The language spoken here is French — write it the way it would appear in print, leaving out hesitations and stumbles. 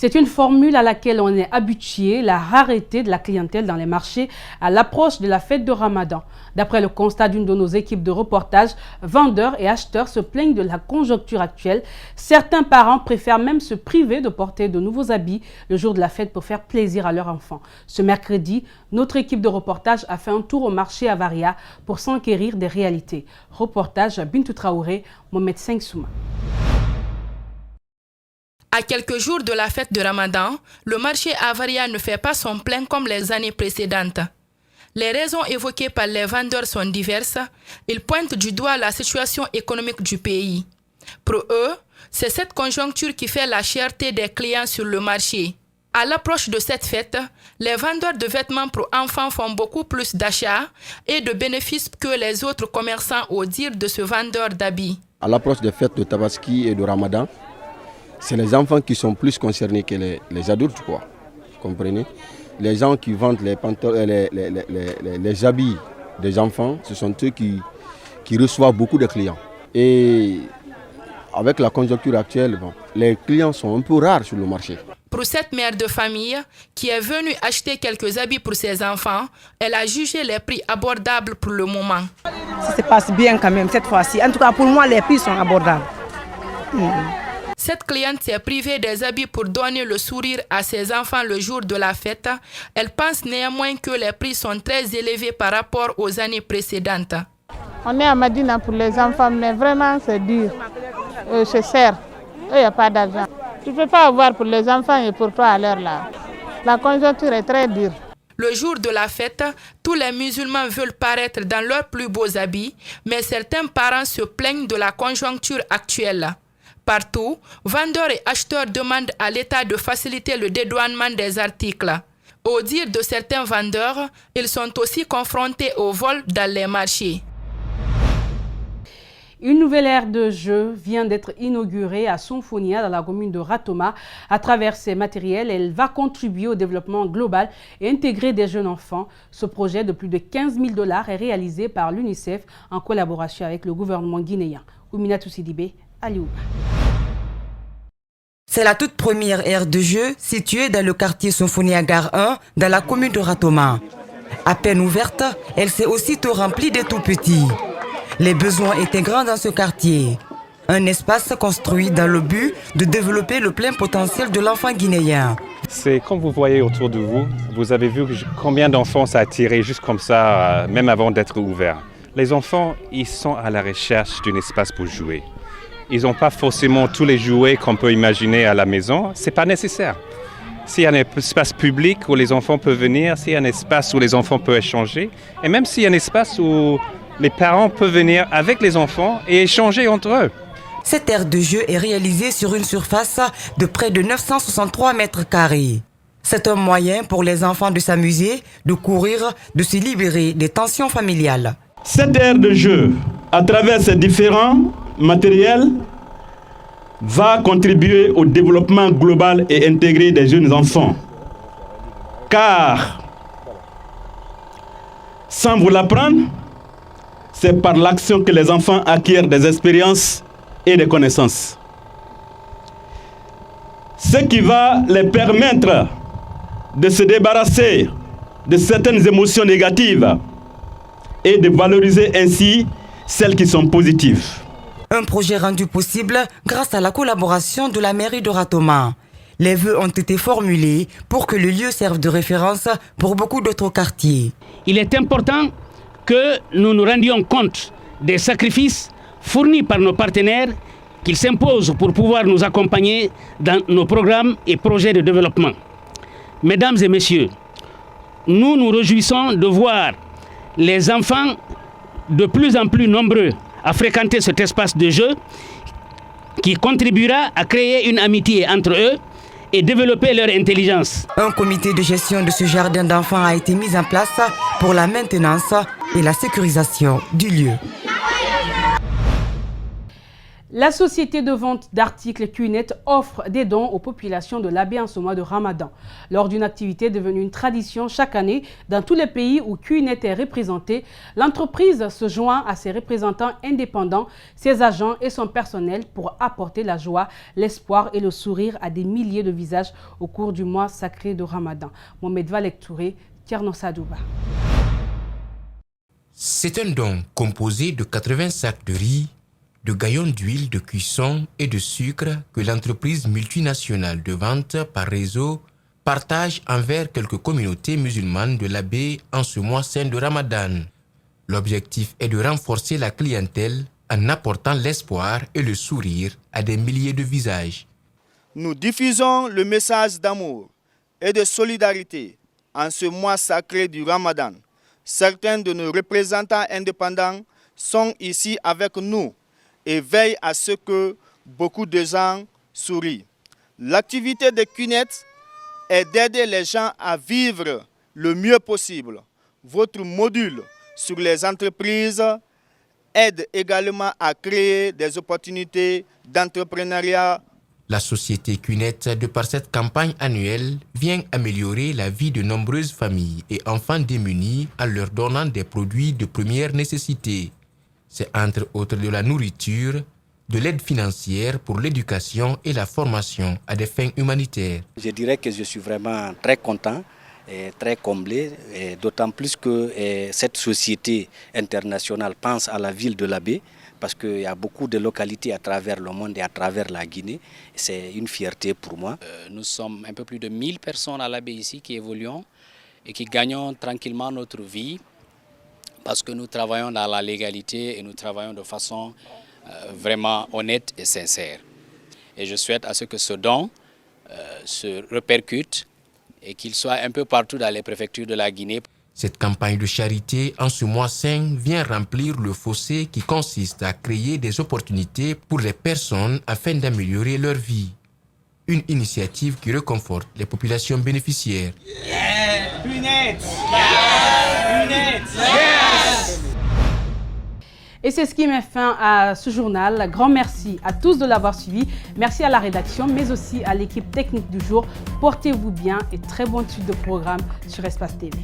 C'est une formule à laquelle on est habitué, la rareté de la clientèle dans les marchés à l'approche de la fête de Ramadan. D'après le constat d'une de nos équipes de reportage, vendeurs et acheteurs se plaignent de la conjoncture actuelle. Certains parents préfèrent même se priver de porter de nouveaux habits le jour de la fête pour faire plaisir à leurs enfants. Ce mercredi, notre équipe de reportage a fait un tour au marché à Varia pour s'enquérir des réalités. Reportage à Bintou Traoré, Mohamed Souma. À quelques jours de la fête de Ramadan, le marché à Varia ne fait pas son plein comme les années précédentes. Les raisons évoquées par les vendeurs sont diverses. Ils pointent du doigt la situation économique du pays. Pour eux, c'est cette conjoncture qui fait la cherté des clients sur le marché. À l'approche de cette fête, les vendeurs de vêtements pour enfants font beaucoup plus d'achats et de bénéfices que les autres commerçants au dire de ce vendeur d'habits. À l'approche des fêtes de Tabaski et de Ramadan, c'est les enfants qui sont plus concernés que les adultes, quoi. Comprenez? Les gens qui vendent les habits des enfants, ce sont eux qui reçoivent beaucoup de clients. Et avec la conjoncture actuelle, les clients sont un peu rares sur le marché. Pour cette mère de famille qui est venue acheter quelques habits pour ses enfants, elle a jugé les prix abordables pour le moment. Ça se passe bien quand même cette fois-ci. En tout cas, pour moi, les prix sont abordables. Cette cliente s'est privée des habits pour donner le sourire à ses enfants le jour de la fête. Elle pense néanmoins que les prix sont très élevés par rapport aux années précédentes. On est à Madina pour les enfants, mais vraiment c'est dur. C'est cher. Il n'y a pas d'argent. Tu ne peux pas avoir pour les enfants et pour toi à l'heure là. La conjoncture est très dure. Le jour de la fête, tous les musulmans veulent paraître dans leurs plus beaux habits, mais certains parents se plaignent de la conjoncture actuelle. Partout, vendeurs et acheteurs demandent à l'État de faciliter le dédouanement des articles. Au dire de certains vendeurs, ils sont aussi confrontés au vol dans les marchés. Une nouvelle aire de jeu vient d'être inaugurée à Sonfonia dans la commune de Ratoma. À travers ces matériels, elle va contribuer au développement global et intégrer des jeunes enfants. Ce projet de plus de 15 000 $ est réalisé par l'UNICEF en collaboration avec le gouvernement guinéen. Ouminatou Sidibé, Aliouba. C'est la toute première aire de jeu située dans le quartier Sonfonia Gare 1 dans la commune de Ratoma. À peine ouverte, elle s'est aussitôt remplie des tout-petits. Les besoins étaient grands dans ce quartier. Un espace construit dans le but de développer le plein potentiel de l'enfant guinéen. C'est comme vous voyez autour de vous, vous avez vu combien d'enfants ça a attiré juste comme ça, même avant d'être ouvert. Les enfants, ils sont à la recherche d'un espace pour jouer. Ils n'ont pas forcément tous les jouets qu'on peut imaginer à la maison. Ce n'est pas nécessaire. S'il y a un espace public où les enfants peuvent venir, s'il y a un espace où les enfants peuvent échanger, et même s'il y a un espace où les parents peuvent venir avec les enfants et échanger entre eux. Cette aire de jeu est réalisée sur une surface de près de 963 mètres carrés. C'est un moyen pour les enfants de s'amuser, de courir, de se libérer des tensions familiales. Cette aire de jeu, à travers ces différents matériels, va contribuer au développement global et intégré des jeunes enfants. Car, sans vous l'apprendre, c'est par l'action que les enfants acquièrent des expériences et des connaissances. Ce qui va les permettre de se débarrasser de certaines émotions négatives et de valoriser ainsi celles qui sont positives. Un projet rendu possible grâce à la collaboration de la mairie de Ratoma. Les vœux ont été formulés pour que le lieu serve de référence pour beaucoup d'autres quartiers. Il est important que nous nous rendions compte des sacrifices fournis par nos partenaires qu'ils s'imposent pour pouvoir nous accompagner dans nos programmes et projets de développement. Mesdames et messieurs, nous nous réjouissons de voir les enfants de plus en plus nombreux à fréquenter cet espace de jeu qui contribuera à créer une amitié entre eux et développer leur intelligence. Un comité de gestion de ce jardin d'enfants a été mis en place pour la maintenance et la sécurisation du lieu. La société de vente d'articles QNet offre des dons aux populations de l'Abbé en ce mois de Ramadan. Lors d'une activité devenue une tradition chaque année dans tous les pays où QNet est représenté, l'entreprise se joint à ses représentants indépendants, ses agents et son personnel pour apporter la joie, l'espoir et le sourire à des milliers de visages au cours du mois sacré de Ramadan. Mohamed Valek Touré, Tierno Sadouba. C'est un don composé de 80 sacs de riz, de gaillons d'huile de cuisson et de sucre que l'entreprise multinationale de vente par réseau partage envers quelques communautés musulmanes de l'Abbé en ce mois saint de Ramadan. L'objectif est de renforcer la clientèle en apportant l'espoir et le sourire à des milliers de visages. Nous diffusons le message d'amour et de solidarité en ce mois sacré du Ramadan. Certains de nos représentants indépendants sont ici avec nous et veille à ce que beaucoup de gens sourient. L'activité de QNet est d'aider les gens à vivre le mieux possible. Votre module sur les entreprises aide également à créer des opportunités d'entrepreneuriat. La société QNet, de par cette campagne annuelle, vient améliorer la vie de nombreuses familles et enfants démunis en leur donnant des produits de première nécessité. C'est entre autres de la nourriture, de l'aide financière pour l'éducation et la formation à des fins humanitaires. Je dirais que je suis vraiment très content et très comblé, d'autant plus que cette société internationale pense à la ville de l'Abbé, parce qu'il y a beaucoup de localités à travers le monde et à travers la Guinée. C'est une fierté pour moi. Nous sommes un peu plus de 1000 personnes à l'Abbé ici qui évoluons et qui gagnons tranquillement notre vie, parce que nous travaillons dans la légalité et nous travaillons de façon vraiment honnête et sincère. Et je souhaite à ce que ce don se répercute et qu'il soit un peu partout dans les préfectures de la Guinée. Cette campagne de charité en ce mois saint vient remplir le fossé qui consiste à créer des opportunités pour les personnes afin d'améliorer leur vie. Une initiative qui réconforte les populations bénéficiaires. Et c'est ce qui met fin à ce journal. Grand merci à tous de l'avoir suivi. Merci à la rédaction, mais aussi à l'équipe technique du jour. Portez-vous bien et très bonne suite de programme sur Espace TV.